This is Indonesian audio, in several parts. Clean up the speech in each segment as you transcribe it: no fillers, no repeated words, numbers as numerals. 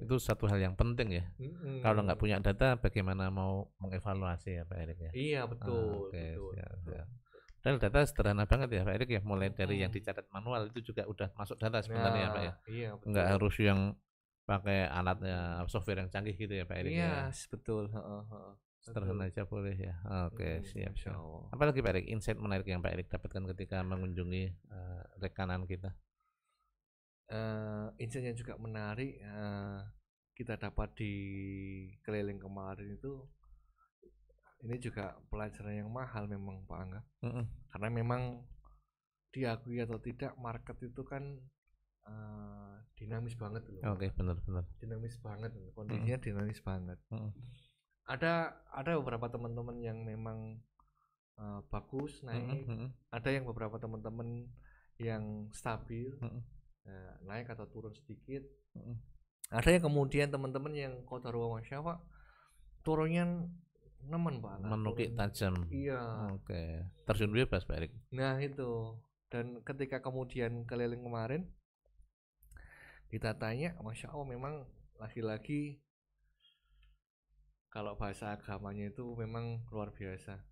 Itu satu hal yang penting ya. Kalau nggak punya data, bagaimana mau mengevaluasi ya Pak Erik ya? Iya betul. Oke, Betul. siap. Dan data sederhana banget ya Pak Erik ya, mulai dari yang dicatat manual itu juga udah masuk data sebenarnya ya Pak ya. Iya betul. Nggak harus yang pakai alatnya software yang canggih gitu ya Pak Erik ya. Iya betul. Sederhana aja boleh ya. Oke, siap. Masya Allah. Apalagi Pak Erik, insight menarik yang Pak Erik dapatkan ketika mengunjungi rekanan kita. Insight yang juga menarik kita dapat di keliling kemarin itu, ini juga pelajaran yang mahal memang Pak Angga. Karena memang diakui atau tidak, market itu kan dinamis banget loh. Oke, benar. Dinamis banget, kondisinya dinamis banget. Ada beberapa teman-teman yang memang bagus naik, ada yang beberapa teman-teman yang stabil, naik atau turun sedikit. Ada yang kemudian teman-teman yang qadarullah masya Allah turunnya nemen Pak, menukik tajam. Iya. Oke. Terjun bebas Pak Erik. Nah itu, dan ketika kemudian keliling kemarin kita tanya, masya Allah memang lagi-lagi kalau bahasa agamanya itu memang luar biasa.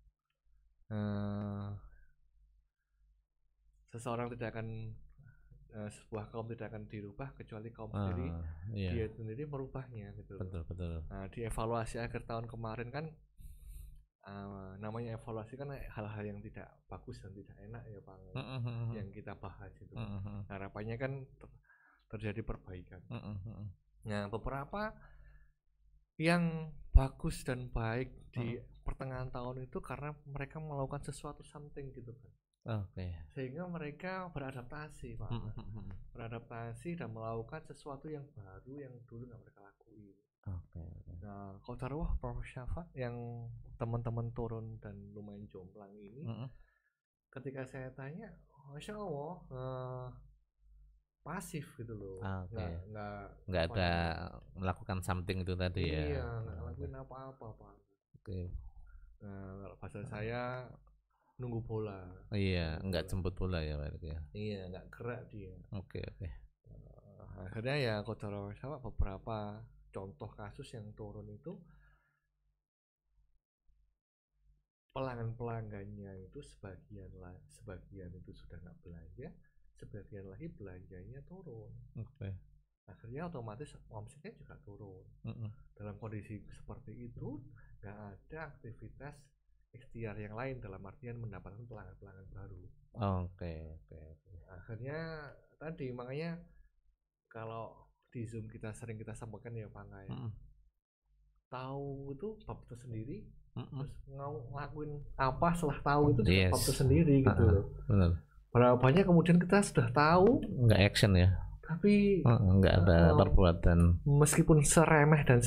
Seseorang tidak akan sebuah kaum tidak akan dirubah kecuali kaum sendiri dia sendiri merubahnya gitu. Betul. Nah, di evaluasi akhir tahun kemarin kan namanya evaluasi kan hal-hal yang tidak bagus dan tidak enak ya Pak, yang kita bahas itu. Harapannya kan terjadi perbaikan. Nah, beberapa yang bagus dan baik di pertengahan tahun itu karena mereka melakukan sesuatu something gitu kan. Sehingga mereka beradaptasi Pak, beradaptasi dan melakukan sesuatu yang baru yang dulu nggak mereka lakuin. Nah, qadarullah Prof. Syafa yang teman-teman turun dan lumayan jomplang ini, ketika saya tanya, masya Allah pasif gitu loh. Nggak ada melakukan something itu tadi ya. Iya, nggak lakuin apa-apa Pak. Nah, bahasa saya nunggu bola. Iya, nggak jemput bola ya Pak ya. Iya, nggak gerak dia. Oke. Akhirnya ya qadarullah sama beberapa contoh kasus yang turun itu pelanggan-pelanggannya itu sebagian itu sudah nggak belanja, sebagian lagi belanjanya turun. Akhirnya otomatis omsetnya juga turun. Dalam kondisi seperti itu nggak ada aktivitas ikhtiar yang lain dalam artian mendapatkan pelanggan-pelanggan baru. Akhirnya tadi makanya kalau di Zoom kita sering kita sampaikan ya Pak Angga ya, tahu itu bab tersendiri, terus ngelakuin apa setelah tahu itu juga bab tersendiri gitu loh. Berapa banyak kemudian kita sudah tahu nggak action ya, tapi nggak ada perbuatan, meskipun seremeh dan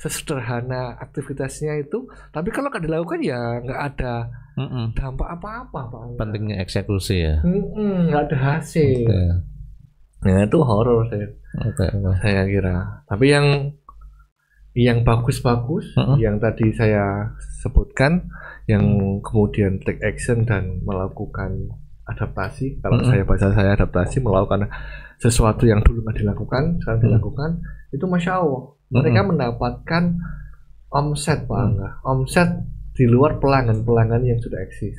sesederhana aktivitasnya itu, tapi kalau nggak dilakukan ya nggak ada dampak apa-apa Pak. Pentingnya eksekusi ya, nggak ada hasil. Nah itu horor saya kira. Tapi yang bagus-bagus yang tadi saya sebutkan, yang kemudian take action dan melakukan adaptasi, kalau bahasa saya adaptasi, melakukan sesuatu yang dulu nggak dilakukan sekarang dilakukan, itu masya Allah mereka mendapatkan omset Pak Angga, omset di luar pelanggan-pelanggan yang sudah eksis,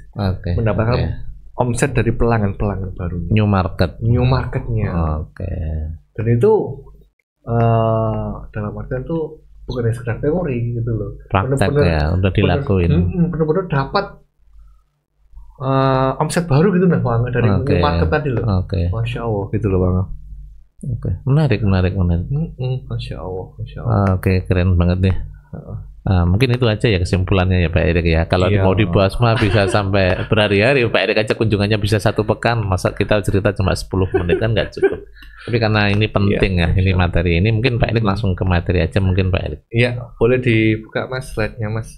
mendapatkan omset dari pelanggan-pelanggan baru, new marketnya. Dan itu dalam artian itu bukan sekedar teori gitu loh, praktek ya, udah dilakuin, benar-benar dapat omset baru gitu nah Bang, dari new market tadi loh. Masya Allah gitu loh Bang. Menarik. Masya Allah. Keren banget nih. Mungkin itu aja ya kesimpulannya ya Pak Erik ya. Kalau mau dibahas mah bisa sampai berhari-hari. Pak Erik aja kunjungannya bisa 1 pekan. Masa kita cerita cuma 10 menit kan nggak cukup. Tapi karena ini penting ini materi ini, mungkin Pak Erik langsung ke materi aja mungkin Pak Erik. Iya, boleh dibuka Mas slide-nya Mas.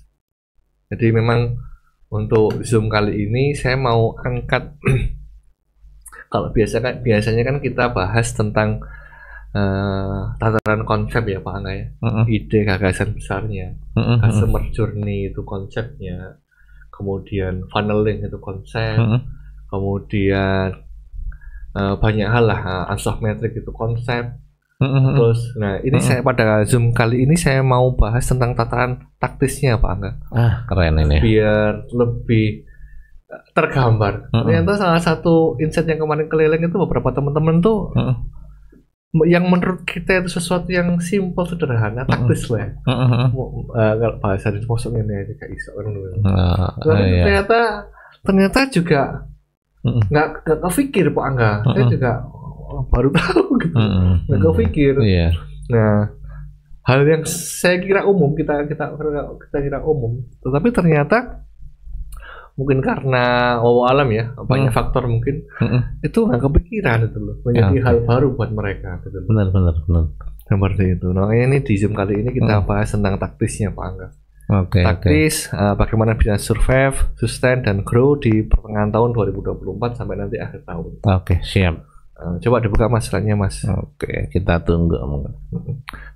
Jadi memang untuk Zoom kali ini saya mau angkat kalau biasanya kan kita bahas tentang tataran konsep ya Pak Angga ya, ide gagasan besarnya, customer journey itu konsepnya, kemudian funneling itu konsep, kemudian banyak hal lah, Ansoff Metric itu konsep, Terus, nah ini saya pada Zoom kali ini saya mau bahas tentang tataran taktisnya Pak Angga. Keren ini. Biar lebih tergambar. Ternyata salah satu insight yang kemarin keliling itu beberapa teman-teman tuh yang menurut kita itu sesuatu yang simpel, sederhana, taktis lah. Kalau bahasa di posok ini aja kayak iso kan. Tapi ternyata juga nggak kepikir Pak Angga. Saya juga baru tahu gitu. Nggak kepikir. Nah, hal yang saya kira umum kita kira umum, tetapi ternyata mungkin karena alam ya, banyak faktor mungkin itu nggak kepikiran itu loh, menjadi hal baru buat mereka gitu. Benar. Seperti itu. Nah ini di Zoom kali ini kita bahas tentang taktisnya Pak Angga. Taktis, bagaimana bisa survive, sustain dan grow di pertengahan tahun 2024 sampai nanti akhir tahun. Siap. Coba dibuka Mas slide-nya Mas. Kita tunggu.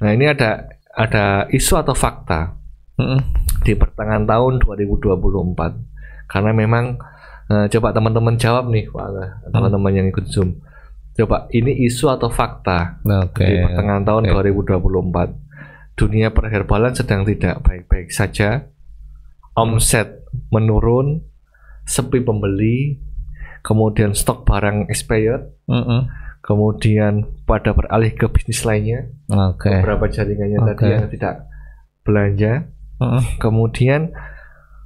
Nah ini ada isu atau fakta di pertengahan tahun 2024. Karena memang coba teman-teman jawab nih Pak, teman-teman yang ikut Zoom. Coba ini isu atau fakta di pertengahan tahun 2024. Dunia perherbalan sedang tidak baik-baik saja. Omset menurun, sepi pembeli, kemudian stok barang expired, kemudian pada beralih ke bisnis lainnya. Beberapa jaringannya tadi yang tidak belanja. Kemudian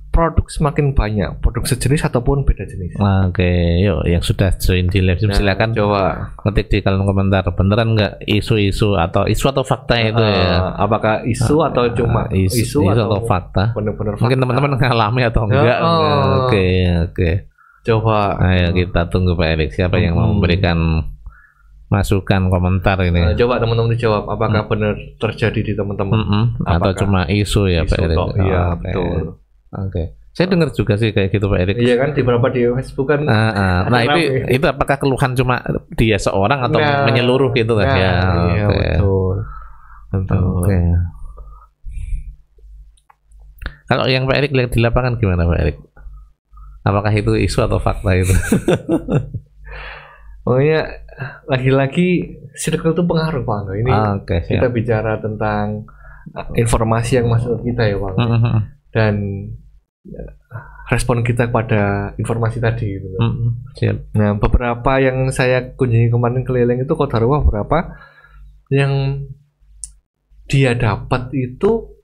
produk semakin banyak, produk sejenis ataupun beda jenis. Yuk yang sudah join di live silakan coba ketik di kolom komentar, beneran nggak isu atau fakta itu ya? Apakah isu atau cuma isu atau fakta? Benar-benar mungkin teman-teman ngalami atau enggak? Oke. Coba. Ayo kita tunggu Pak Erik. Siapa yang mau memberikan masukan komentar ini? Coba teman-teman dijawab. Apakah benar terjadi di teman-teman? Atau cuma isu ya Pak Erik? Iya betul. Saya dengar juga sih kayak gitu Pak Erik. Iya kan di beberapa di Facebook kan. Nah itu apakah keluhan cuma dia seorang atau menyeluruh gitu kan? Iya betul. Kalau yang Pak Erik lihat di lapangan gimana Pak Erik? Apakah itu isu atau fakta itu? Pokoknya lagi-lagi circle itu pengaruh Pak. Ini kita bicara tentang informasi yang masuk ke kita ya Pak. Dan respon kita pada informasi tadi gitu. Nah beberapa yang saya kunjungi kemarin keliling itu Kodarwa beberapa yang dia dapat itu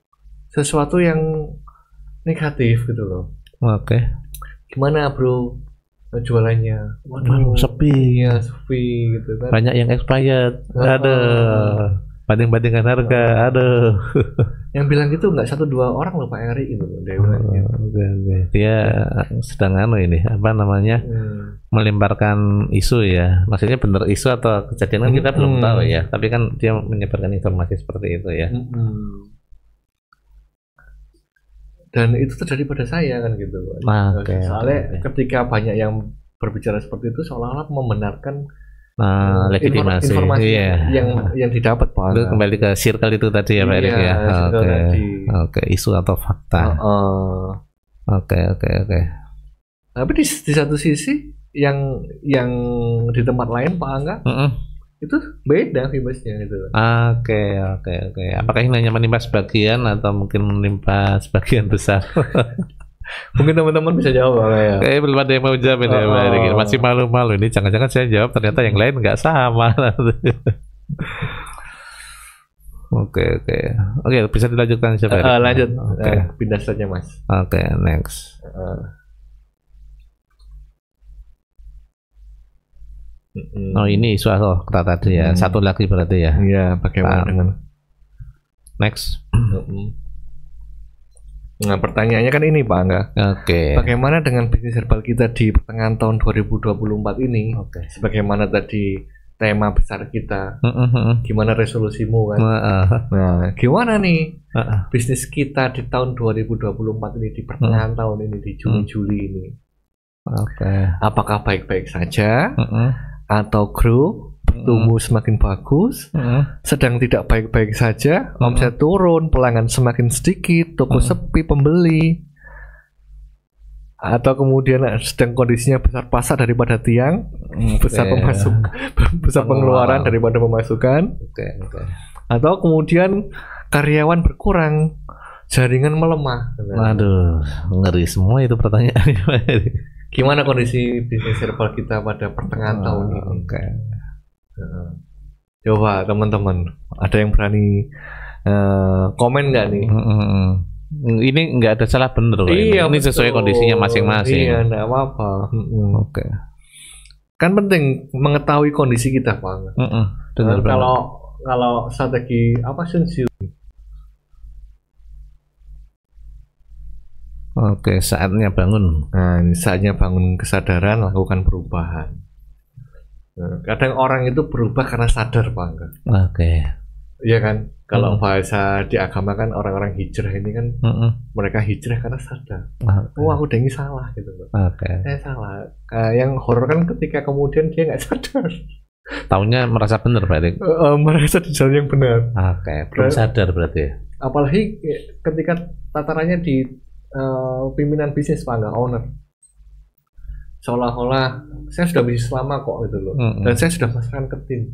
sesuatu yang negatif gitu loh. Gimana bro jualannya? Waduh, sepi gitu kan. Banyak yang expired. Banding-bandingkan harga. Yang bilang gitu nggak 1-2 orang loh Pak Eri gitu loh. Dia sedang melemparkan isu ya. Maksudnya benar isu atau kejadian kan kita belum tahu ya. Tapi kan dia menyebarkan informasi seperti itu ya. Dan itu terjadi pada saya kan gitu. Soalnya ketika banyak yang berbicara seperti itu seolah-olah membenarkan legitimasi informasi yang didapat Pak. Itu kembali ke circle itu tadi ya Pak Erik ya. Isu atau fakta. Tapi di satu sisi yang di tempat lain Pak Angga itu beda vibesnya gitu. Apakah ini hanya menimpa sebagian atau mungkin menimpa sebagian besar? Mungkin teman-teman bisa jawab ya. Belum ada yang mau jawab ini Pak Erik. Masih malu-malu ini. Jangan-jangan saya jawab ternyata yang lain nggak sama. Oke, bisa dilanjutkan siapa? Lanjut. Pindah saja Mas. Next. Ini isu kata tadi ya. Satu lagi berarti ya. Iya, bagaimana dengan next? Nah, pertanyaannya kan ini Pak Angga. Bagaimana dengan bisnis herbal kita di pertengahan tahun 2024 ini? Sebagaimana tadi tema besar kita. Gimana resolusimu kan? Nah, gimana nih bisnis kita di tahun 2024 ini, di pertengahan tahun ini, di Juni-Juli ini? Apakah baik-baik saja? Atau grow, bertumbuh semakin bagus, sedang tidak baik-baik saja, omset turun, pelanggan semakin sedikit, toko sepi pembeli, atau kemudian sedang kondisinya besar pasak daripada tiang, besar besar pengeluaran daripada pemasukan, atau kemudian karyawan berkurang, jaringan melemah. Waduh, ngeri semua itu pertanyaannya. Gimana kondisi bisnis herbal kita pada pertengahan tahun ini? Coba teman-teman, ada yang berani komen nggak nih? Ini nggak ada salah bener loh. Iya, ini sesuai kondisinya masing-masing. Iya, nggak apa-apa. Oke. Kan penting mengetahui kondisi kita, Pak. Kalau strategi apa Sun Tzu? Oke, saatnya bangun. Nah, ini saatnya bangun kesadaran, lakukan perubahan. Nah, kadang orang itu berubah karena sadar, Pak. Oke. Iya kan? Kalau bahasa di agama kan orang-orang hijrah ini kan mereka hijrah karena sadar. Oh, aku udah ini salah gitu loh. Saya salah. Yang horor kan ketika kemudian dia nggak sadar. Taunya merasa benar berarti. Merasa di jalan yang benar. Belum sadar berarti. Apalagi ketika tatarannya di pimpinan bisnis, Pak, nggak owner. Seolah-olah saya sudah bisnis lama kok gitu loh, dan saya sudah masukkan ke tim,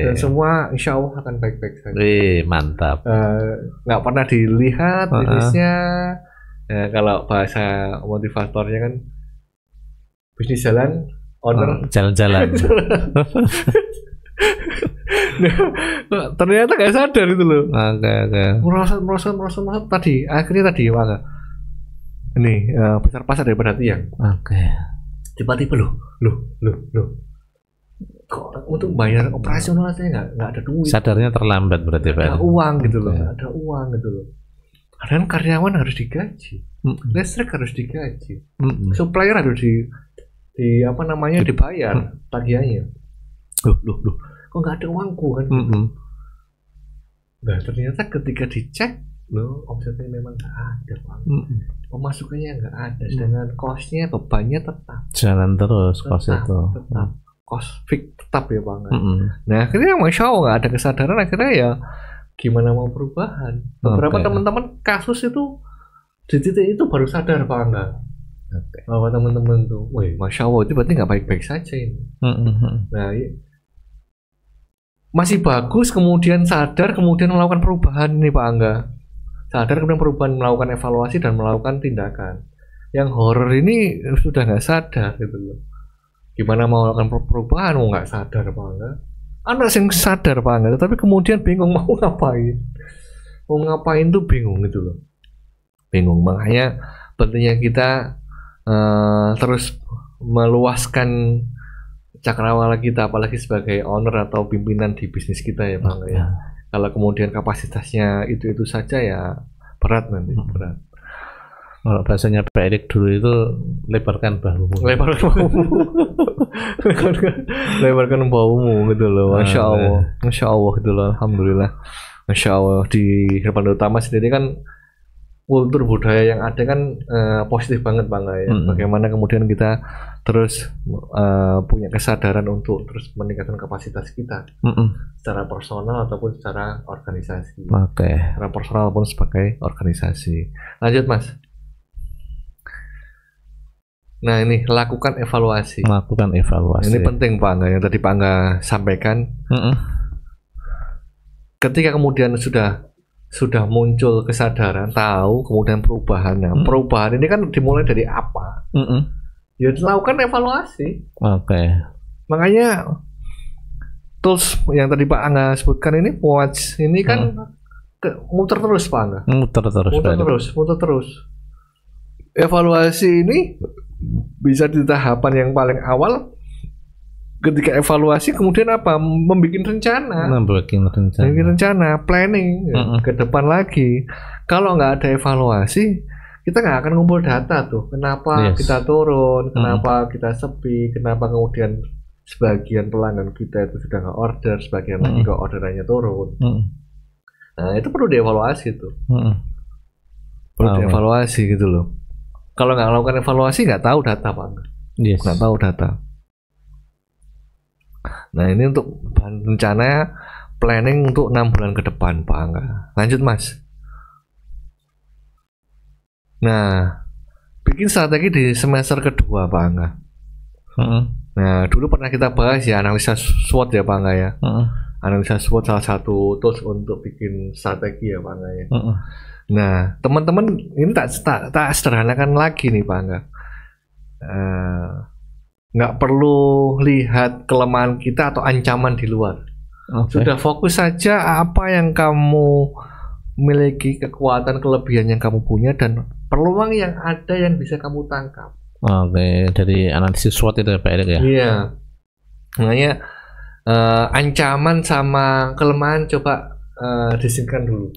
dan semua insya Allah akan baik-baik saja. Mantap. Nggak pernah dilihat bisnisnya. Kalau bahasa motivatornya kan bisnis jalan, owner jalan-jalan. Ternyata nggak sadar itu loh. Merasa tadi akhirnya mana? Ini besar pasar daripada tiang. Tiba-tiba loh, kok untuk bayar operasional saya nggak ada duit. Sadarnya terlambat berarti, Pak. Ada uang gitu loh, ada uang gitu loh. Karena karyawan harus digaji, listrik harus digaji, supplier harus dibayar tagihannya. Loh, kok nggak ada uangku kan? Nah, ternyata ketika dicek, loh, omsetnya memang nggak ada, Pak. Pemasukannya nggak ada, sedangkan cost-nya, bebannya tetap jalan terus, cost itu tetap cost fix tetap ya, Pak. Nah, akhirnya Masya Allah nggak ada kesadaran, akhirnya ya gimana mau perubahan. Beberapa teman-teman kasus itu di titik itu baru sadar, Pak, bahwa teman-teman tuh, wih, Masya Allah, itu berarti nggak baik-baik saja ini. Nah, masih bagus kemudian sadar, kemudian melakukan perubahan ini, Pak Angga. Sadar kemudian perubahan, melakukan evaluasi dan melakukan tindakan. Yang horor ini sudah nggak sadar gitu loh. Gimana mau melakukan perubahan, mau nggak sadar, Pak Angga? Anak yang sadar, Pak Angga, tapi kemudian bingung mau ngapain. Mau ngapain tuh bingung gitu loh. Bingung, makanya pentingnya kita terus meluaskan cakrawala kita, apalagi sebagai owner atau pimpinan di bisnis kita ya, Pak. Ya. Kalau kemudian kapasitasnya itu saja ya berat nanti, berat. Kalau bahasanya Pak Erik dulu itu lebarkan bahumu. Lebarkan bahumu gitu loh. Masya Allah gitu loh. Alhamdulillah. Masya Allah, di Herbal Utama sendiri kan kultur budaya yang ada kan positif banget, Bang ya. Bagaimana kemudian kita terus punya kesadaran untuk terus meningkatkan kapasitas kita secara personal ataupun secara organisasi. Secara personal ataupun sebagai organisasi. Lanjut, Mas. Nah, ini lakukan evaluasi. Ini penting, Pak Angga, yang tadi Pak Angga sampaikan. Ketika kemudian sudah muncul kesadaran, tahu kemudian perubahan. Nah, perubahan ini kan dimulai dari apa? Ya lakukan evaluasi. Makanya tools yang tadi Pak Angga sebutkan ini, watch ini kan muter terus, Pak Angga. Muter terus. Evaluasi ini bisa di tahapan yang paling awal. Ketika evaluasi kemudian apa? Membuat rencana, planning ke depan lagi. Kalau nggak ada evaluasi, kita nggak akan ngumpul data tuh. Kenapa kita turun? Kenapa kita sepi? Kenapa kemudian sebagian pelanggan kita itu sudah nggak order, sebagian lagi kok orderannya turun. Nah, itu perlu dievaluasi tuh. Perlu dievaluasi gitu loh. Kalau nggak melakukan evaluasi nggak tahu data, Pak. Nggak tahu data. Nah, ini untuk bahan rencana planning untuk 6 bulan ke depan, Pak. Lanjut, Mas. Nah, bikin strategi di semester kedua Pak Angga. Nah, dulu pernah kita bahas ya analisa SWOT ya Pak Angga ya. Analisa SWOT salah satu tools untuk bikin strategi ya Pak Angga ya. Nah, teman-teman ini tak sederhanakan lagi nih Pak Angga. Nggak perlu lihat kelemahan kita atau ancaman di luar. Sudah fokus saja apa yang kamu miliki, kekuatan, kelebihan yang kamu punya, dan peluang yang ada yang bisa kamu tangkap. Dari analisis SWOT itu ya Pak Erik ya? Iya. Makanya ancaman sama kelemahan coba disingkirkan dulu.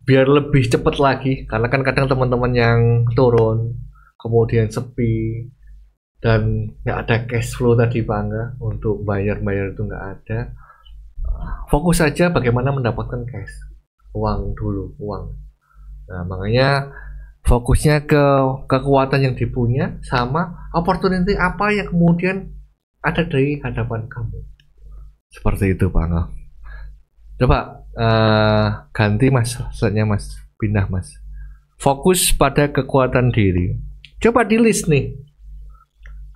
Biar lebih cepat lagi, karena kan kadang teman-teman yang turun, kemudian sepi, dan nggak ada cash flow tadi Pak Angga, untuk bayar itu nggak ada. Fokus saja bagaimana mendapatkan cash, uang dulu, uang. Nah, makanya fokusnya ke kekuatan yang dipunya sama opportunity apa yang kemudian ada di hadapan kamu. Seperti itu Pak Angga. Coba ganti Mas, slide-nya Mas, pindah Mas. Fokus pada kekuatan diri. Coba di list nih.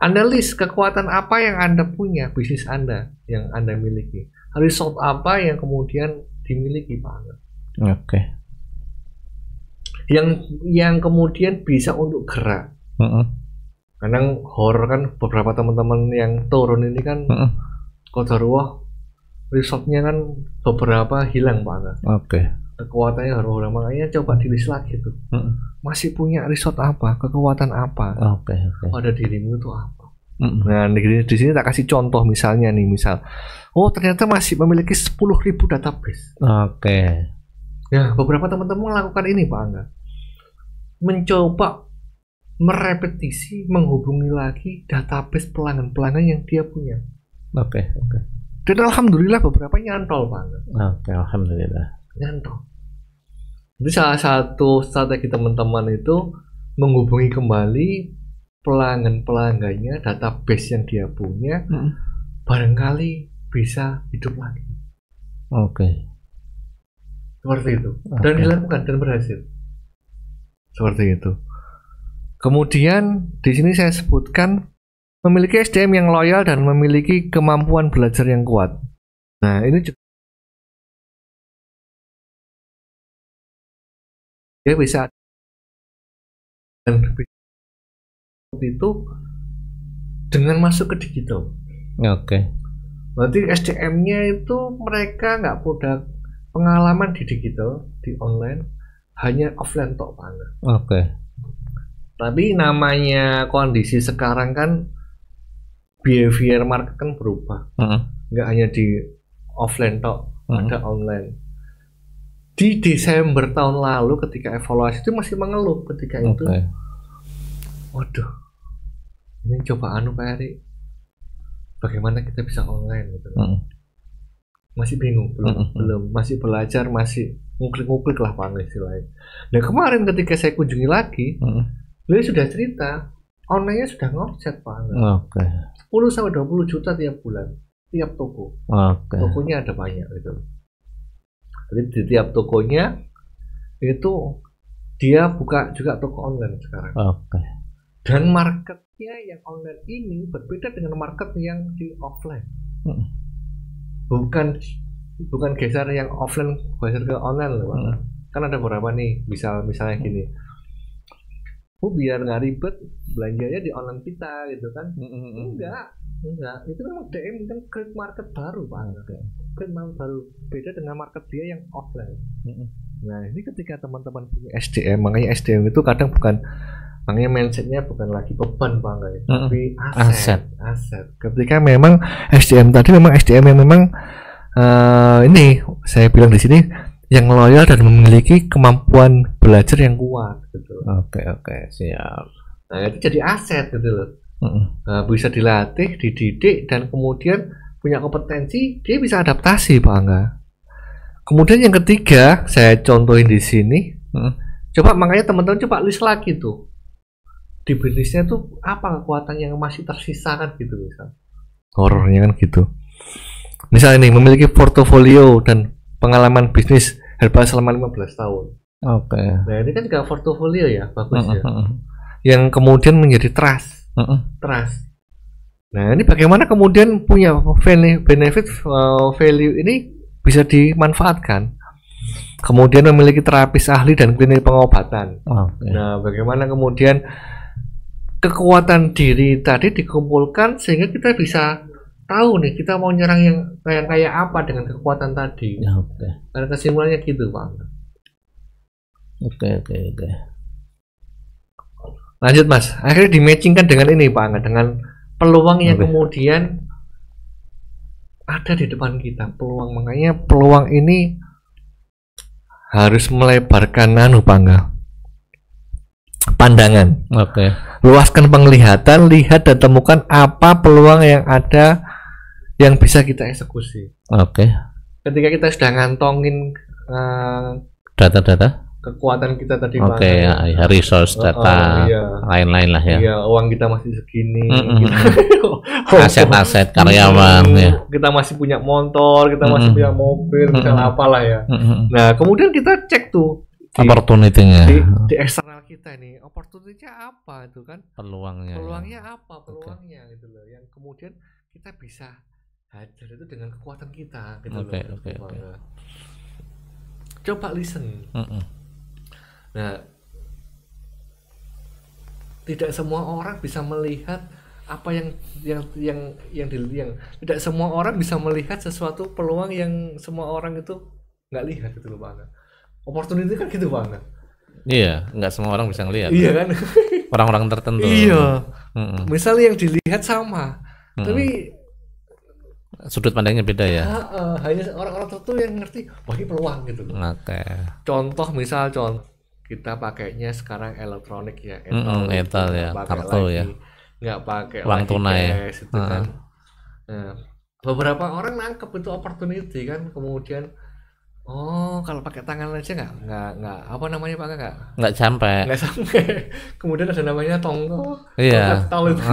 Anda list kekuatan apa yang Anda punya, bisnis Anda yang Anda miliki. Result apa yang kemudian dimiliki Pak Angga. Yang kemudian bisa untuk gerak. Kadang horor kan, beberapa teman-teman yang turun ini kan kodarullah resultnya kan beberapa hilang Pak Angga. Kekuatannya horor, makanya coba dirilis lagi tuh. Masih punya result apa, kekuatan apa? Pada dirimu itu apa? Nah, di sini tak kasih contoh misalnya nih, ternyata masih memiliki 10.000 database. Ya, beberapa teman-teman melakukan ini Pak Angga. Mencoba merepetisi, menghubungi lagi database pelanggan-pelanggan yang dia punya. Dan alhamdulillah beberapa nyantol Pak Angga. Alhamdulillah. Nyantol. Jadi salah satu strategi teman-teman itu menghubungi kembali pelanggan-pelanggannya, database yang dia punya, barangkali bisa hidup lagi. Seperti itu. Dan dilakukan dan berhasil. Seperti itu. Kemudian di sini saya sebutkan memiliki SDM yang loyal dan memiliki kemampuan belajar yang kuat. Nah, ini juga dia bisa, dan itu dengan masuk ke digital. Berarti SDM-nya itu mereka nggak punya pengalaman di digital, di online, hanya offline tok Pak Angga. Tapi namanya kondisi sekarang kan behavior market kan berubah. Nggak hanya di offline tok, ada online. Di Desember tahun lalu ketika evaluasi itu masih mengeluh ketika itu. Waduh, ini cobaan Pak Erik. Bagaimana kita bisa online gitu. Masih bingung, belum, masih belajar, masih nguklik-nguklik lah Pak Angga istilahnya. Dan kemarin ketika saya kunjungi lagi, beliau sudah cerita, online-nya sudah ngomset Pak Angga. 10-20 juta tiap bulan, tiap toko. Tokonya ada banyak gitu. Jadi di tiap tokonya itu dia buka juga toko online sekarang. Dan marketnya yang online ini berbeda dengan market yang di offline. Bukan geser yang offline geser ke online loh Pak. Kan ada beberapa nih, misalnya gini. Biar nggak ribet belanjanya di online kita gitu kan. Enggak, itu kan DM kan create market baru Pak. Create market baru, beda dengan market dia yang offline. Nah, ini ketika teman-teman punya SDM, makanya SDM itu kadang bukan, makanya mindsetnya bukan lagi beban Pak, tapi aset. Ketika memang SDM tadi memang SDM yang memang ini saya bilang di sini yang loyal dan memiliki kemampuan belajar yang kuat gitu. Siap. Nah, itu jadi aset gitu loh. Bisa dilatih, dididik, dan kemudian punya kompetensi, dia bisa adaptasi Pak Angga. Kemudian yang ketiga saya contohin di sini. Coba makanya teman-teman coba list lagi tuh di bisnisnya tuh apa kekuatan yang masih tersisa kan gitu, misal horornya kan gitu. Misalnya nih memiliki portofolio dan pengalaman bisnis herbal selama 15 tahun. Oke. Nah ini kan juga portofolio ya, bagus ya. Yang kemudian menjadi trust. Trust. Nah ini bagaimana kemudian punya benefit value ini bisa dimanfaatkan. Kemudian memiliki terapis ahli dan klinik pengobatan. Nah bagaimana kemudian kekuatan diri tadi dikumpulkan sehingga kita bisa tahu nih kita mau nyerang yang kayak apa dengan kekuatan tadi. Karena kesimpulannya gitu Pak. Oke. Lanjut Mas, akhirnya dimatchingkan dengan ini Pak, dengan peluang yang kemudian ada di depan kita. Makanya peluang ini harus melebarkan pandangan. Luaskan penglihatan, lihat dan temukan apa peluang yang ada yang bisa kita eksekusi. Ketika kita sudah ngantongin data-data kekuatan kita tadi resource data lain-lain lah ya. Iya, uang kita masih segini, aset-aset karyawan ya. Kita masih punya motor, kita masih punya mobil, misalnya apalah ya. Nah, kemudian kita cek tuh opportunity-nya di eksternal kita nih, opportunity-nya apa itu kan? Peluangnya apa peluangnya gitu loh, yang kemudian kita bisa hajar itu dengan kekuatan kita gitu loh. Coba listen. Nah, tidak semua orang bisa melihat apa yang tidak semua orang bisa melihat sesuatu peluang yang semua orang itu nggak lihat gitu loh Pak. Opportunity kan gitu Pak. Iya, nggak semua orang bisa ngelihat. Iya kan? Orang-orang tertentu. Iya. Misalnya yang dilihat sama, tapi sudut pandangnya beda ya. Hanya orang-orang tertentu yang ngerti bagi peluang gitu loh. Contoh kita pakainya sekarang elektronik ya, etal ya, kartu ya, nggak pakai uang tunai cash, itu kan. Nah, beberapa orang nangkep itu opportunity kan, kemudian kalau pakai tangan aja nggak apa namanya Pak, nggak sampai. Kemudian ada namanya tonggo, tol itu,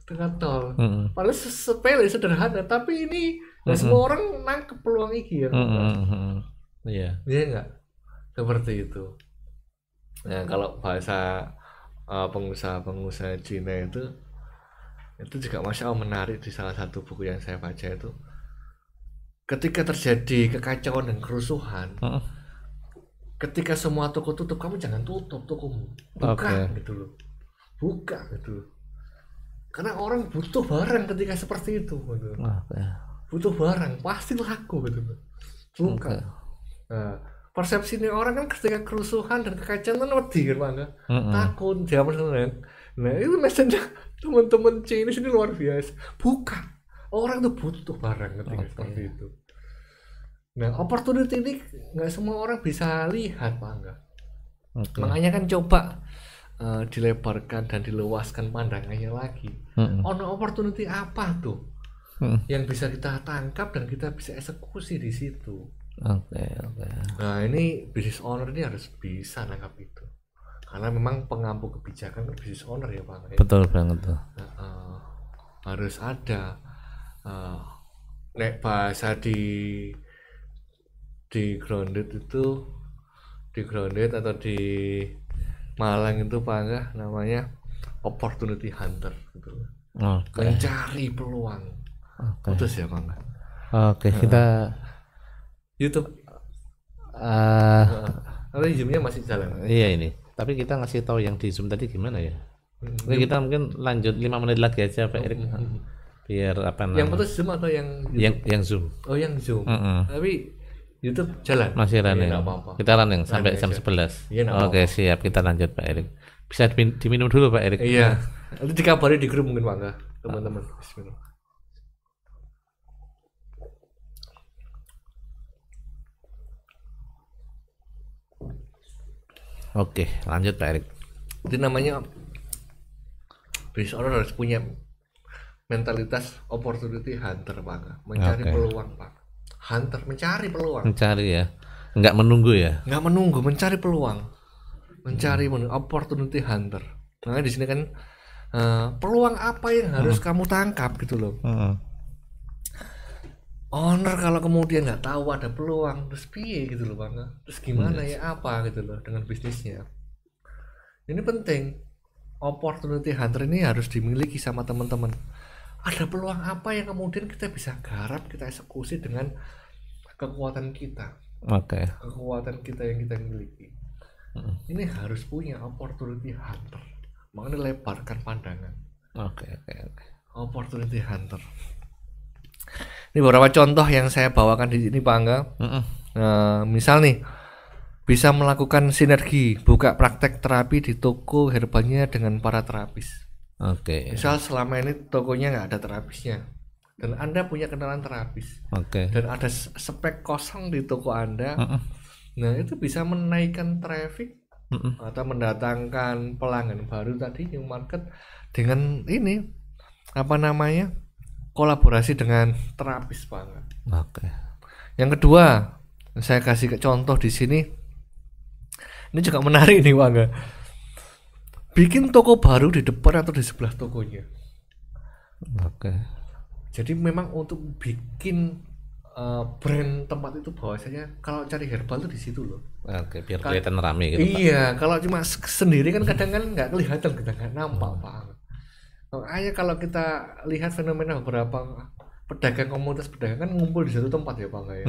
tengah tol. Padahal sepele sederhana, tapi ini semua orang nangkep peluang ini ya. Iya nggak? Seperti itu. Nah, kalau bahasa pengusaha-pengusaha Cina itu juga Masya Allah menarik. Di salah satu buku yang saya baca itu, ketika terjadi kekacauan dan kerusuhan, ketika semua toko tutup, kamu jangan tutup tokomu, buka gitu loh, karena orang butuh barang ketika seperti itu gitu. Butuh barang pasti laku gitu loh, buka. Nah, persepsi ini orang kan ketika kerusuhan dan kekacauan kan wedi kan Pak, takut zaman sekarang. Nah itu mesenya teman-teman Chinese ini luar biasa, bukan orang tuh butuh barang ketika seperti itu. Nah opportunity ini nggak semua orang bisa lihat Pak. Makanya kan coba dilebarkan dan diluaskan pandangannya lagi. Opportunity apa tuh yang bisa kita tangkap dan kita bisa eksekusi di situ. Nah ini business owner ini harus bisa nangkap itu, karena memang pengampu kebijakan kan business owner ya Pak. Betul banget tuh. Harus ada nek bahasa di grounded itu, di grounded atau di Malang itu Pak, namanya opportunity hunter gitu. Mencari peluang. Putus ya Pak. Kita YouTube. Tapi Zoom-nya masih jalan. Iya ini. Tapi kita ngasih tahu yang di Zoom tadi gimana ya? Oke, kita mungkin lanjut 5 menit lagi aja Pak Erik. Biar apa namanya? Yang putus Zoom atau yang Zoom? Oh, yang Zoom. Tapi YouTube jalan. Masih running. Ya, kita running sampai jam 11. Ya, oke, siap. Kita lanjut Pak Erik. Bisa diminum dulu Pak Erik. Iya. Nanti dikabari di grup mungkin Pak, teman-teman. Bismillah. Oke, lanjut Pak Erik. Itu namanya business owner harus punya mentalitas opportunity hunter Pak, mencari peluang Pak. Hunter mencari peluang. Mencari ya, nggak menunggu ya. Nggak menunggu, mencari peluang, mencari opportunity hunter. Nah di sini kan peluang apa yang harus kamu tangkap gitu loh. owner kalau kemudian nggak tahu ada peluang terus piye gitu loh Bang, terus gimana ya apa gitu loh dengan bisnisnya. Ini penting, opportunity hunter ini harus dimiliki sama teman-teman. Ada peluang apa yang kemudian kita bisa garap, kita eksekusi dengan kekuatan kita, kekuatan kita yang kita miliki. Ini harus punya opportunity hunter, makanya lebarkan pandangan. Opportunity hunter. Ini beberapa contoh yang saya bawakan di sini Pak Angga. Misal nih, bisa melakukan sinergi, buka praktek terapi di toko herbalnya dengan para terapis. Misal selama ini tokonya nggak ada terapisnya, dan Anda punya kenalan terapis, dan ada spek kosong di toko Anda. Nah itu bisa menaikkan traffic atau mendatangkan pelanggan baru tadi, new market, dengan ini kolaborasi dengan terapis banget. Yang kedua, saya kasih contoh di sini. Ini juga menarik nih Bang. Bikin toko baru di depan atau di sebelah tokonya. Jadi memang untuk bikin brand tempat itu bahwasanya kalau cari herbal tuh di situ loh. Biar kelihatan rame gitu. Iya, kalau cuma sendiri kan kadang kan nggak kelihatan, kita nggak nampak Pak. Makanya kalau kita lihat fenomena beberapa pedagang, komunitas pedagang kan ngumpul di satu tempat ya Bang ya.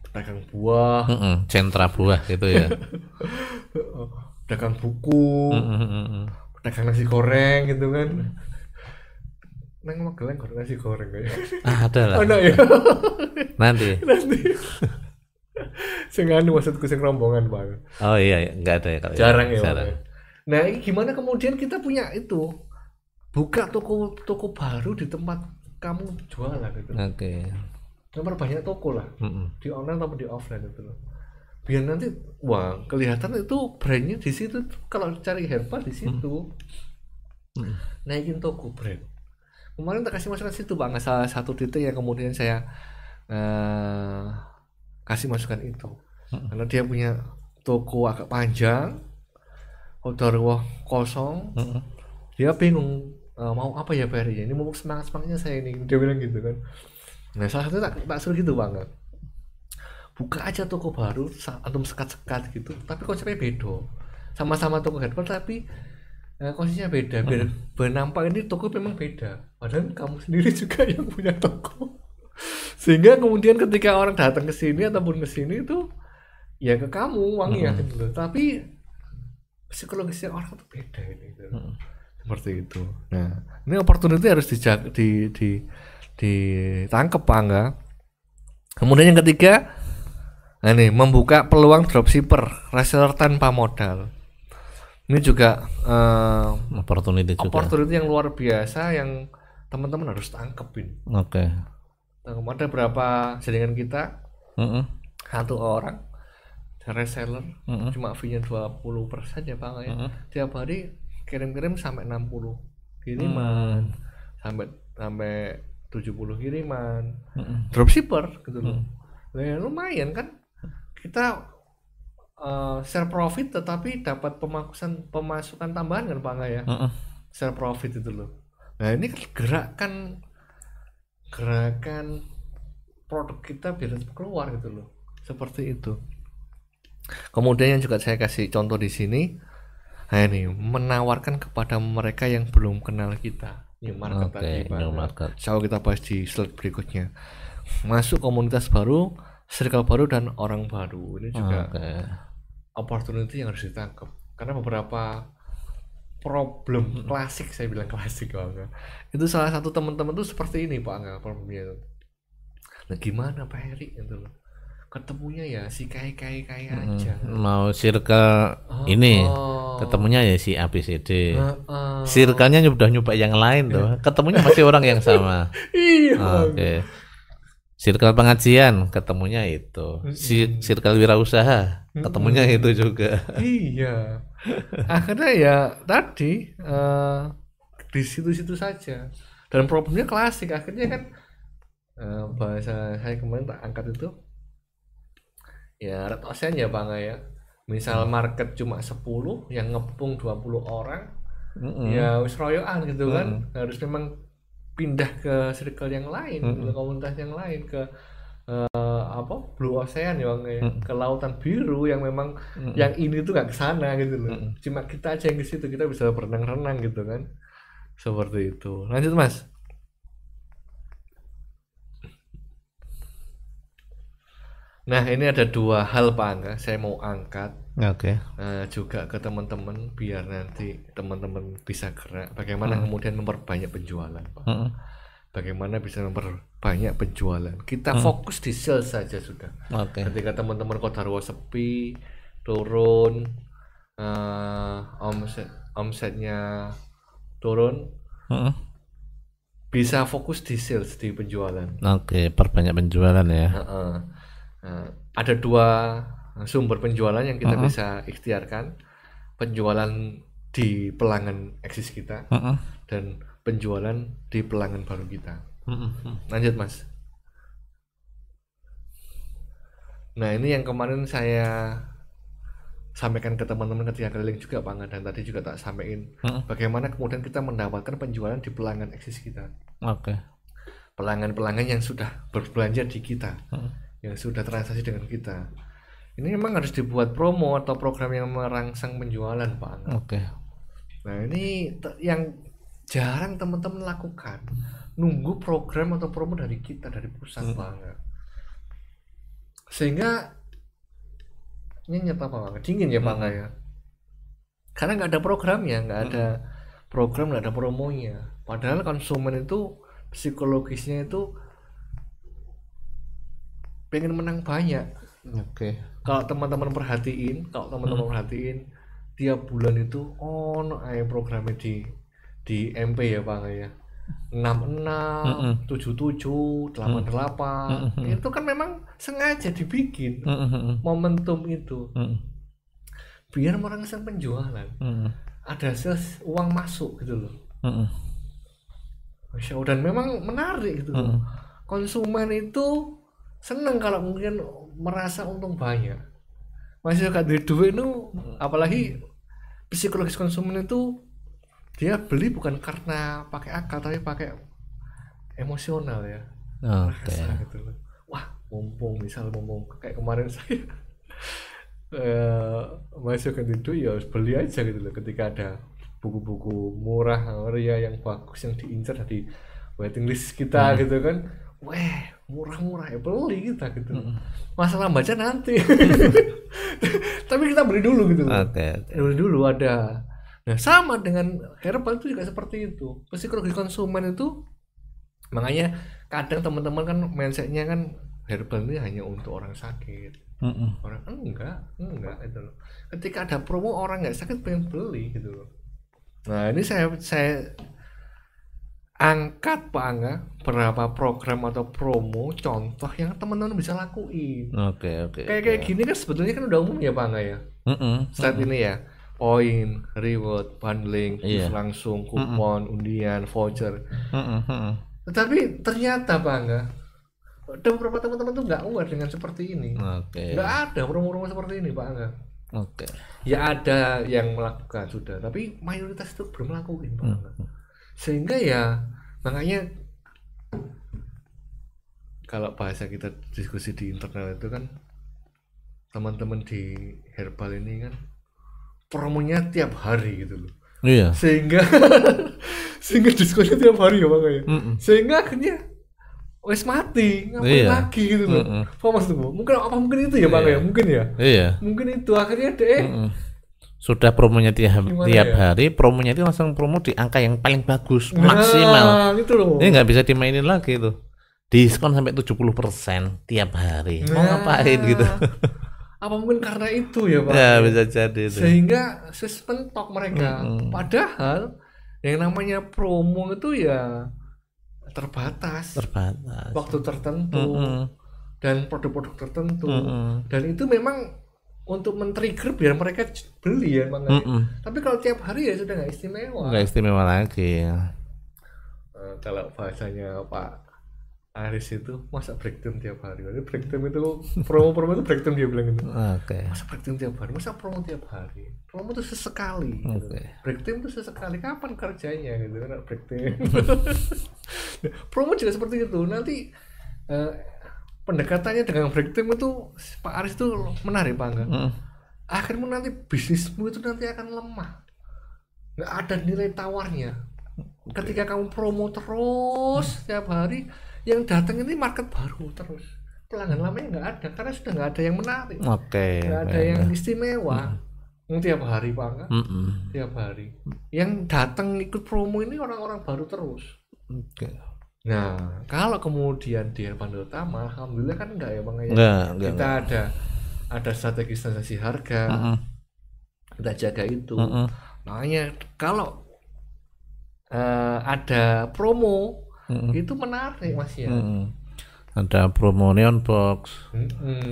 Pedagang buah, sentra buah gitu ya. pedagang buku, pedagang nasi goreng gitu kan. Nang Magelang goreng nasi goreng kayak. Ada lah. Ada ya. Nanti. Senganu maksudku sing rombongan Bang. Oh iya, enggak ada ya kalau jarang ya. Nah, ini gimana kemudian kita punya itu? Buka toko baru di tempat kamu jualan gitu. Memperbanyak toko lah, di online atau di offline itu loh. Biar nanti kelihatan itu brandnya di situ. Kalau cari herbal di situ, naikin toko brand. Kemarin tak kasih masukan situ Bang, salah satu titik yang kemudian saya kasih masukan itu. Karena dia punya toko agak panjang, udah kosong, dia bingung mau apa ya bayarnya. Ini mumpung semangatnya saya ini, dia bilang gitu kan. Nah salah satu tak suruh gitu banget, buka aja toko baru antum sekat-sekat gitu, tapi konsepnya beda, sama-sama toko herbal tapi konsepnya beda, biar nampak ini toko memang beda, padahal kamu sendiri juga yang punya toko. Sehingga kemudian ketika orang datang ke sini ataupun ke sini itu ya ke kamu uangnya gitu loh, tapi psikologisnya orang itu beda ini gitu. Seperti itu. Nah, ini opportunity harus ditangkap Pak Angga. Kemudian yang ketiga, ini membuka peluang dropshipper, reseller tanpa modal. Ini juga opportunity yang luar biasa yang teman-teman harus tangkepin. Ada berapa jaringan kita, satu orang reseller, cuma fee-nya 20% ya Pak ya. Tiap hari kirim-kirim sampai 60 kiriman, sampai 70 kiriman, dropshipper gitu loh. Lumayan kan, kita share profit tetapi dapat pemasukan tambahan kan Pak ya. Share profit itu loh. Nah ini gerakan produk kita biar keluar gitu loh, seperti itu. Kemudian yang juga saya kasih contoh di sini, nah ini menawarkan kepada mereka yang belum kenal kita, new market tadi Pak. New market. Insya kita bahas di slide berikutnya. Masuk komunitas baru, circle baru dan orang baru. Ini juga opportunity yang harus ditangkap. Karena beberapa problem klasik, saya bilang klasik Pak. Itu salah satu teman-teman tuh seperti ini Pak Angga problemnya. Nah gimana Pak Heri itu loh, ketemunya ya si kai aja. Mau circle ini ketemunya ya si ABCD. Circle-nya udah nyoba yang lain tuh, ketemunya masih orang yang sama. Iya. Circle pengajian ketemunya itu. Circle wirausaha ketemunya itu juga. Iya. Akhirnya ya tadi di situ-situ saja. Dan problemnya klasik. Akhirnya kan bahasa saya kemarin tak angkat itu ya red ocean ya Bang ya. Misal market cuma 10 yang ngepung 20 orang, ya wis royoan gitu kan. Harus memang pindah ke circle yang lain, ke komunitas yang lain, ke blue ocean ya bang, ke lautan biru yang memang yang ini tuh nggak kesana gitu loh. Cuma kita aja yang ke situ, kita bisa berenang-renang gitu kan, seperti itu. Lanjut mas. Nah ini ada dua hal Pak Angga, saya mau angkat juga ke teman-teman biar nanti teman-teman bisa gerak. Bagaimana kemudian memperbanyak penjualan Pak. Bagaimana bisa memperbanyak penjualan. Kita fokus di sales saja sudah. Ketika teman-teman Kodarwo sepi, turun, omsetnya turun, bisa fokus di sales, di penjualan. Perbanyak penjualan ya. Ada dua sumber penjualan yang kita bisa ikhtiarkan, penjualan di pelanggan eksis kita dan penjualan di pelanggan baru kita. Lanjut mas. Nah ini yang kemarin saya sampaikan ke teman-teman ketika keliling juga Pak, dan tadi juga tak sampaikan bagaimana kemudian kita mendapatkan penjualan di pelanggan eksis kita. Pelanggan-pelanggan yang sudah berbelanja di kita, yang sudah transaksi dengan kita. Ini memang harus dibuat promo atau program yang merangsang penjualan Pak. Nah ini yang jarang teman-teman lakukan, nunggu program atau promo dari kita, dari pusat Pak. Sehingga ini nyata Pak, dingin ya Pak ya. Karena nggak ada programnya, nggak ada program, nggak ada promonya. Padahal konsumen itu psikologisnya itu pengen menang banyak. Kalau teman-teman perhatiin, tiap bulan itu programnya di MP ya Pak ya, 66, 77, 88. Itu kan memang sengaja dibikin momentum itu biar merangsang penjualan. Ada sales, uang masuk gitu loh. Dan memang menarik gitu loh. Konsumen itu seneng kalau mungkin merasa untung banyak. Masih gak duit itu, apalagi psikologis konsumen itu dia beli bukan karena pakai akal tapi pakai emosional ya. Gitu. Wah mumpung kayak kemarin saya masuk ke itu ya harus beli aja gitu loh, ketika ada buku-buku murah yang bagus yang diincar di waiting list kita gitu kan. Murah-murah ya beli kita gitu. Masalah baca nanti. Tapi kita beli dulu gitu. Beli dulu ada. Nah sama dengan herbal itu juga seperti itu. Psikologi konsumen itu, makanya kadang teman-teman kan mindsetnya kan herbal ini hanya untuk orang sakit. Orang enggak itu loh. Ketika ada promo orang nggak sakit pengen beli gitu loh. Nah ini saya angkat Pak Angga berapa program atau promo contoh yang teman-teman bisa lakuin. Kayak gini kan sebetulnya kan udah umum ya Pak Angga ya. Saat ini ya, poin, reward, bundling, langsung, kupon, undian, voucher. Tetapi ternyata Pak Angga, ada beberapa teman-teman tuh nggak aware dengan seperti ini. Nggak ada promo-promo seperti ini Pak Angga. Ya ada yang melakukan sudah, tapi mayoritas itu belum melakukan Pak Angga. Sehingga ya makanya kalau bahasa kita diskusi di internal itu kan, teman-teman di herbal ini kan promonya tiap hari gitu loh. Sehingga diskonnya tiap hari ya Bang ya. Sehingga akhirnya wes mati, ngapain lagi gitu loh. Paham tuh? Mungkin itu ya Bang ya, mungkin ya. Mungkin itu akhirnya sudah promonya tiap hari, promonya itu langsung promo di angka yang paling bagus, maksimal. Gitu loh. Ini nggak bisa dimainin lagi tuh. Diskon sampai 70% tiap hari. Mau ngapain gitu? Apa mungkin karena itu ya Pak? Ya bisa jadi itu. Sehingga mentok mereka. Padahal yang namanya promo itu ya terbatas. Waktu tertentu dan produk-produk tertentu. Dan itu memang untuk men-trigger biar mereka beli ya Bang. Tapi kalau tiap hari ya sudah nggak istimewa. Nggak istimewa lagi ya. Kalau bahasanya Pak Aris itu masa breakdown tiap hari. Jadi breakdown itu promo itu breakdown dia bilang itu. Masa breakdown tiap hari, masa promo tiap hari. Promo itu sesekali. Gitu. Breakdown itu sesekali. Kapan kerjanya gitu kan breakdown. Promo juga seperti itu. Nanti pendekatannya dengan breakthrough itu Pak Aris itu menarik Pak Angga. Akhirnya nanti bisnismu itu nanti akan lemah, nggak ada nilai tawarnya. Ketika kamu promo terus setiap hari, yang datang ini market baru terus, pelanggan lamanya nggak ada karena sudah nggak ada yang menarik, nggak ada yang istimewa. Tiap hari Pak Angga, tiap hari yang datang ikut promo ini orang-orang baru terus. Nah, kalau kemudian di Herpanda Utama, alhamdulillah kan enggak ya Bang ya. Kita ada strategi harga, kita jaga itu. Makanya kalau ada promo itu menarik Mas ya. Ada promo neon box,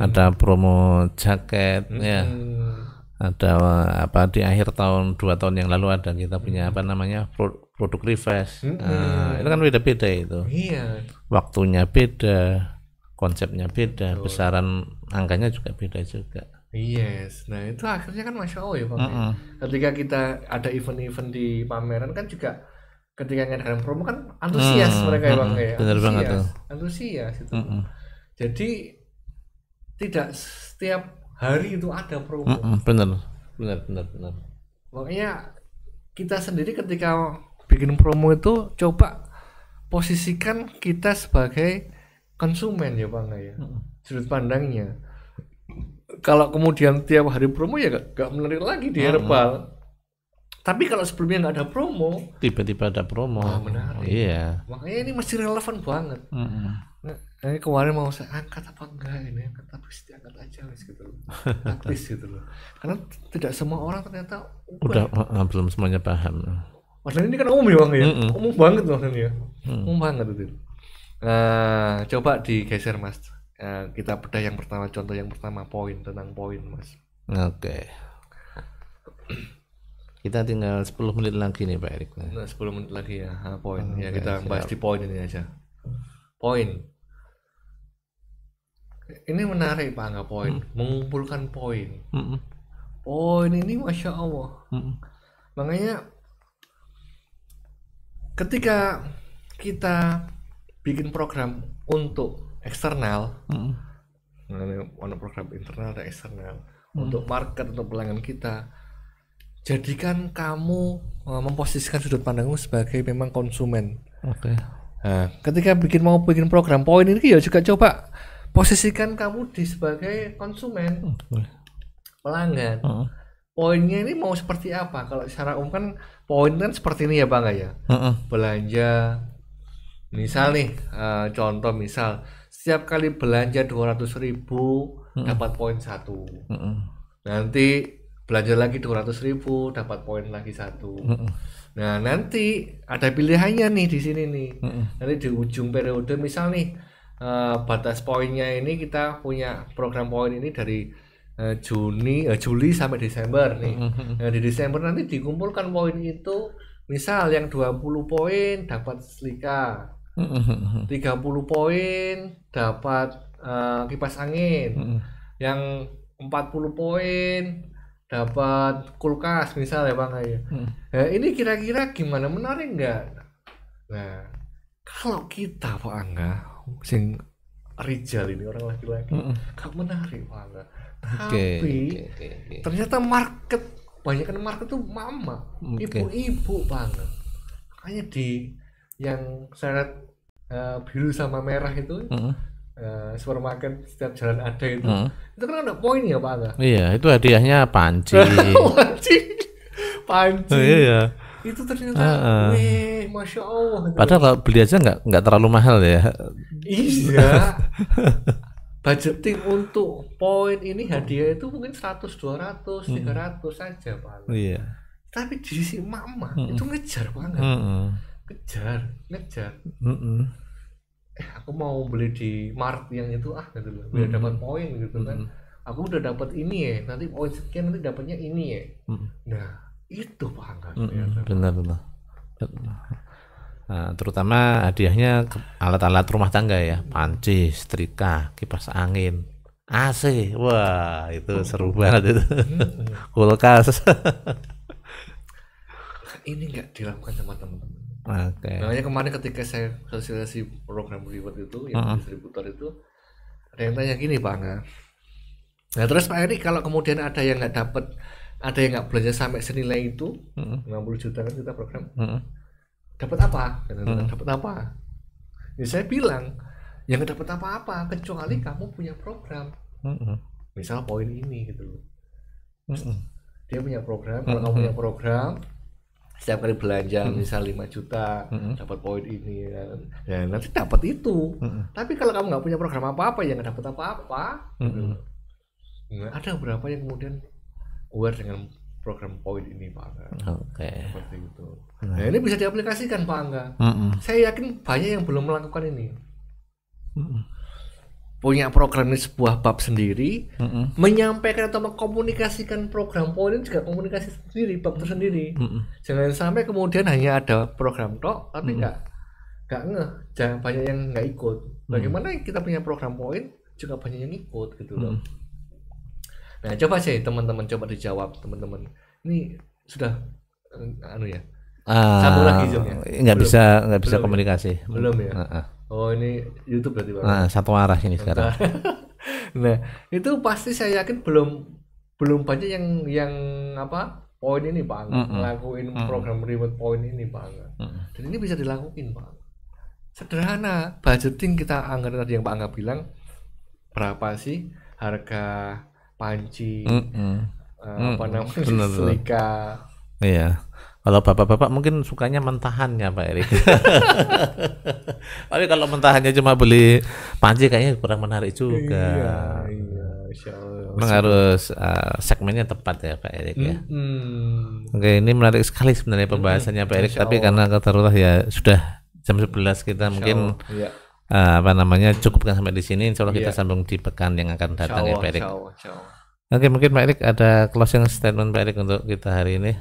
ada promo jaket, ya. Ada apa di akhir tahun 2 tahun yang lalu ada kita punya apa namanya produk refresh. Itu kan beda-beda itu. Iya. Waktunya beda, konsepnya beda, besaran angkanya juga beda juga. Yes, nah itu akhirnya kan Masya Allah ya Bang. Ketika kita ada event-event di pameran kan juga ketika ngadakan promo kan antusias mereka ya Bang ya. Benar banget tuh. Antusias itu. Jadi tidak setiap hari itu ada promo. Benar. Makanya kita sendiri ketika bikin promo itu coba posisikan kita sebagai konsumen ya Bang ya. Sudut pandangnya. Kalau kemudian tiap hari promo ya gak menarik lagi di Herbal. Tapi kalau sebelumnya nggak ada promo, tiba-tiba ada promo, menarik. Iya. Makanya ini masih relevan banget. Nah, ini kemarin mau saya angkat apa enggak ini, angkat tapi diangkat aja gitu loh, praktis gitu loh. Karena tidak semua orang ternyata udah belum semuanya paham. Padahal ini kan umum ya Bang ya, umum banget loh ini ya, umum banget itu. Coba digeser Mas. Kita bedah yang pertama, contoh yang pertama tentang poin Mas. Oke. Kita tinggal 10 menit lagi nih Pak Erik. Nah, 10 menit lagi ya, poin. Ya kita bahas di poin ini aja. Poin. Ini menarik Pak Angga poin, mengumpulkan poin. Poin ini Masya Allah. Makanya ketika kita bikin program untuk eksternal, ada program internal dan eksternal, untuk market, untuk pelanggan kita, jadikan kamu memposisikan sudut pandangmu sebagai memang konsumen. Nah, ketika mau bikin program poin ini ya juga coba posisikan kamu sebagai konsumen, pelanggan. Poinnya ini mau seperti apa? Kalau secara umum kan poin kan seperti ini ya Bang ya. Belanja, misal nih contoh misal setiap kali belanja 200.000 dapat poin 1. Nanti belanja lagi 200.000 dapat poin lagi 1. Nah nanti ada pilihannya nih di sini nih. Nanti di ujung periode misal nih batas poinnya ini kita punya program poin ini dari Juli sampai Desember nih. Nah di Desember nanti dikumpulkan poin itu, misal yang 20 poin dapat Slika, 30 poin dapat kipas angin, yang 40 poin dapat kulkas misal ya Bang ya. Nah, ini kira-kira gimana, menarik nggak? Nah kalau kita Pak Angga sing Rijal ini orang laki-laki gak menarik Pak Angga. Tapi ternyata banyak market tuh mama, ibu-ibu Pak Angga. Makanya di yang syarat biru sama merah itu supermarket setiap jalan ada itu kan ada poin ya Pak Angga. Iya, itu hadiahnya panci. Panci. Iya. Itu ternyata Masya Allah. Padahal kalau beli aja nggak terlalu mahal ya. Iya. Budgeting untuk poin ini hadiah itu mungkin 100, 200, 300 saja Pak. Iya. Tapi di sisi mama itu ngejar banget. Ngejar. Aku mau beli di Mart yang itu gitu loh, biar dapat poin gitu kan. Aku udah dapat ini ya, nanti poin sekian nanti dapatnya ini ya. Nah, itu Pak Angga. Benar. Nah, terutama hadiahnya alat-alat rumah tangga ya, panci, setrika, kipas angin, AC. Wah, itu seru banget itu. Kulkas. Ini nggak dilakukan sama teman-teman. Makanya kemarin ketika saya sosialisasi program reward itu yang distributor itu, Ada yang tanya gini Pak Angga. Nah terus Pak Erik, kalau kemudian ada yang nggak dapat, ada yang nggak belanja sampai senilai itu, 60 juta kan kita program, dapat apa? Dapat apa? Ya saya bilang, yang nggak dapat apa-apa kecuali kamu punya program. Misal poin ini gitu loh. Dia punya program, kalau kamu punya program, setiap kali belanja misal 5 juta dapat poin ini ya nanti dapat itu. Tapi kalau kamu nggak punya program apa-apa ya nggak dapat apa-apa gitu. Nah, ada beberapa yang kemudian aware dengan program poin ini Pak Angga. Seperti itu. Nah ini bisa diaplikasikan Pak Angga. Saya yakin banyak yang belum melakukan ini. Punya program ini sebuah bab sendiri, menyampaikan atau mengkomunikasikan program poin ini juga komunikasi sendiri, bab tersendiri. Jangan sampai kemudian hanya ada program tok, tapi nggak ngeh, jangan banyak yang nggak ikut. Bagaimana kita punya program poin juga banyak yang ikut gitu loh. Nah coba sih teman-teman coba dijawab teman-teman. Ini sudah ya. Sambung lagi Zoom-nya. Nggak bisa komunikasi. Belum ya. Oh ini YouTube berarti Pak. Nah, satu arah ini sekarang. Nah itu pasti saya yakin belum banyak yang apa poin ini Pak, ngelakuin program remote poin ini Pak. Dan ini bisa dilakuin Pak. Sederhana, budgeting kita anggaran tadi yang Pak Angga bilang, berapa sih harga panci, apa namanya selika. Iya. Kalau bapak-bapak mungkin sukanya mentahannya Pak Erik. Tapi kalau mentahannya cuma beli panci kayaknya kurang menarik juga. Iya, insyaallah. Memang harus segmennya tepat ya Pak Erik ya. Oke, ini menarik sekali sebenarnya pembahasannya Pak Erik. Tapi karena katarulah ya sudah jam 11 kita mungkin cukupkan sampai di sini. Insya Allah kita sambung di pekan yang akan datang ya Pak Erik. Oke, mungkin Pak Erik ada closing statement Pak Erik untuk kita hari ini.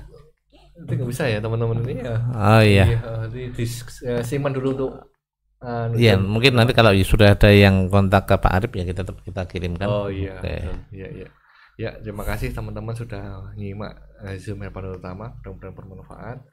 Itu nggak bisa ya teman-teman ini ya. Oh iya. Simpan dulu untuk. Iya, mungkin nanti kalau sudah ada yang kontak ke Pak Arif ya kita kirimkan. Oh iya. Iya. Ya, terima kasih teman-teman sudah nyimak Zoom Herpan Utama. Mudah-mudahan bermanfaat.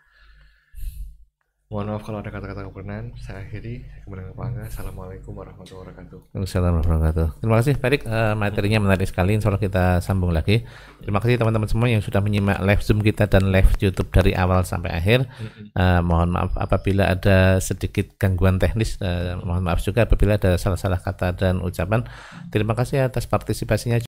Mohon maaf kalau ada kata-kata kekurangan. Saya akhiri. Kemudian Pak Angga. Assalamualaikum warahmatullahi wabarakatuh. Assalamualaikum warahmatullahi wabarakatuh. Terima kasih Pak Erik, materinya menarik sekali. Insya Allah kita sambung lagi. Terima kasih teman-teman semua yang sudah menyimak live Zoom kita dan live YouTube dari awal sampai akhir. Mohon maaf apabila ada sedikit gangguan teknis. Mohon maaf juga apabila ada salah-salah kata dan ucapan. Terima kasih atas partisipasinya.